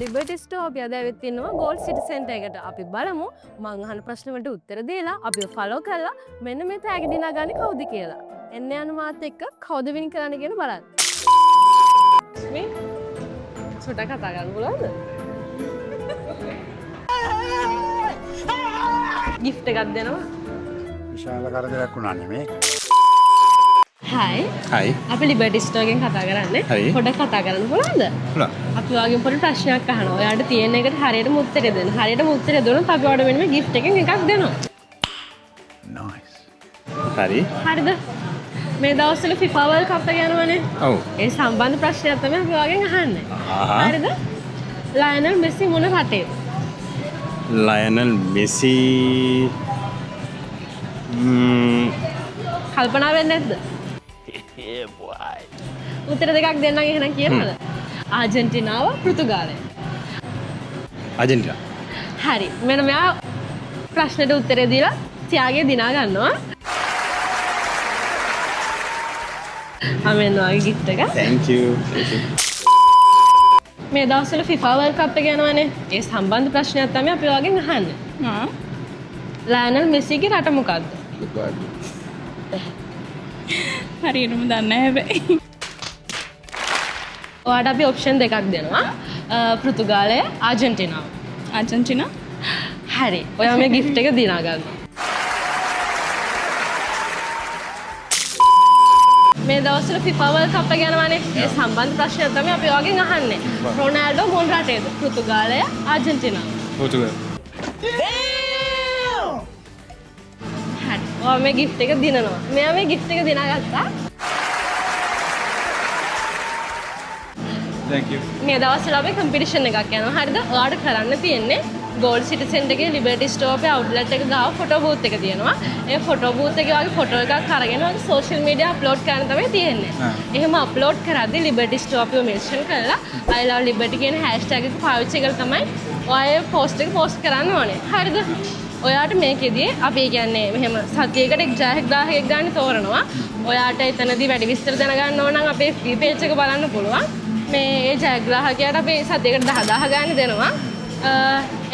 Liberty ස්ටෝප් අද ඇවිත් ඉන්නවා ගෝල්ඩ් සිටි සෙන්ටර් එකට. අපි බලමු මං අහන ප්‍රශ්න වලට උත්තර දීලා අපිව ෆලෝ කරලා මෙන්න මේ තෑගි දිනාගන්නේ කවුද කියලා. එන්න යන මාත් එක්ක කවුද වින් කරන්න කියන බලන්න. මේ සුටක් කතා කරන්න පුළුවන්ද? gift එකක් දෙනවා. විශාල කරදරයක් වුණා නෙමේ. හයි. හයි. අපි ලිබර්ටි ස්ටෝර් එකෙන් කතා කරන්නේ. පොඩ්ඩක් කතා කරන්න පුළුවන්ද? පුළුවන්. අපි ඔයාගෙන් පොඩි ප්‍රශ්නයක් අහනවා. ඔයාට තියෙන එකට හරියටම උත්තරේ දෙන්න. හරියටම උත්තරේ දුන්නොත් අපි ඔයාලට මෙන්න මේ gift එකෙන් එකක් දෙනවා. nice. හරි. හරිද? මේ දවස්වල FIFA World Cup එක යනවනේ. ඔව්. ඒ සම්බන්ධ ප්‍රශ්නයක් තමයි අපි ඔයාගෙන් අහන්නේ. හරිද? ලයනල් මෙසි මොන රටේද? ලයනල් මෙසි කල්පනා වෙන්නේ නැද්ද? උත්තර දෙකක් දෙන්නම් එහෙනම් කියනවද? ආජන්ටිනාව පෘතුගාලය. ආජන්ටිනා. හරි. මෙන්න මෙයා ප්‍රශ්නෙට උත්තරේ දීලා ත්‍යාගය දිනා ගන්නවා. අමෙන් ඔයාගේ gift එක. thank you. මේ දවස්වල FIFA World Cup එක යනවනේ. ඒ සම්බන්ධ ප්‍රශ්නයක් තමයි අපි ඔයාගෙන් අහන්නේ. ලයනල් මෙසිගේ රට මොකක්ද? හරියටම දන්නේ නැහැ හැබැයි. ඔයාට අපි ඔප්ෂන් දෙකක් දෙනවා. පෘතුගාලය, ආජන්ටිනාව. ආජන්ටිනා. හරි. ඔයා මේ gift එක දිනා ගන්නවා. මේ දවස්වල FIFA World Cup එක යනවනේ. ඒ සම්බන්ධ ප්‍රශ්නයක් තමයි අපි ඔයාගෙන් අහන්නේ. රොනාල්ඩෝ මොන රටේද? පෘතුගාලය, ආජන්ටිනාව. පෘතුගාල. හරි. ඔයා මේ gift එක දිනනවා. මෙයා මේ gift එක දිනාගත්තා. thank you. මේ දවස්වල අපි කම්පිටිෂන් එකක් යනවා. හරිද? ඔයාට කරන්න තියෙන්නේ ගෝල්ඩ් සිටි සෙන්ටර් එකේ ලිබර්ටි ස්ටෝර් එකේ අවුට්ලට් එක ගාව ෆොටෝ බූත් එක තියෙනවා. ඒ ෆොටෝ බූත් එකේ වගේ ෆොටෝ එකක් අරගෙන ඔයාගේ සෝෂල් මීඩියා අප්ලෝඩ් කරන්න තමයි තියෙන්නේ. එහෙම අප්ලෝඩ් කරද්දී ලිබර්ටි ස්ටෝර් අපිව මෙන්ෂන් කරලා I love liberty කියන හෑෂ්ටැග් එක පාවිච්චි කරලා තමයි ඔයා පෝස්ට් එක පෝස්ට් කරන්න ඕනේ. හරිද? ඔයාට මේකෙදී අපි කියන්නේ මෙහෙම සතියකට 1000ක් ගන්න තෝරනවා. ඔයාට එතනදී වැඩි විස්තර දැනගන්න ඕන නම් අපේ FB page එක බලන්න පුළුවන්. මේ ජයග්‍රාහකයාට අපි සතියකට 10000 ගන්න දෙනවා.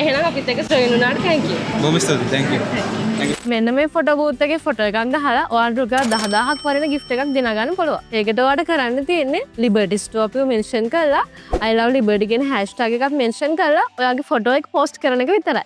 එහෙනම් අපිත් එක්ක ජොයින් වුණාට thank you. බොහොම ස්තුතියි. thank you. මෙන්න මේ ෆොටෝ බූත් එකේ ෆොටෝ එකක් ගහලා ඔයාලට රුපියල් 10000ක් වරින gift එකක් දිනා ගන්න පුළුවන්. ඒකට ඔයාලට කරන්න තියෙන්නේ Liberty Store අපිව මෙන්ෂන් කරලා I love liberty කියන හෑෂ්ටැග් එකක් මෙන්ෂන් කරලා ඔයාගේ ෆොටෝ එක පෝස්ට් කරන එක විතරයි.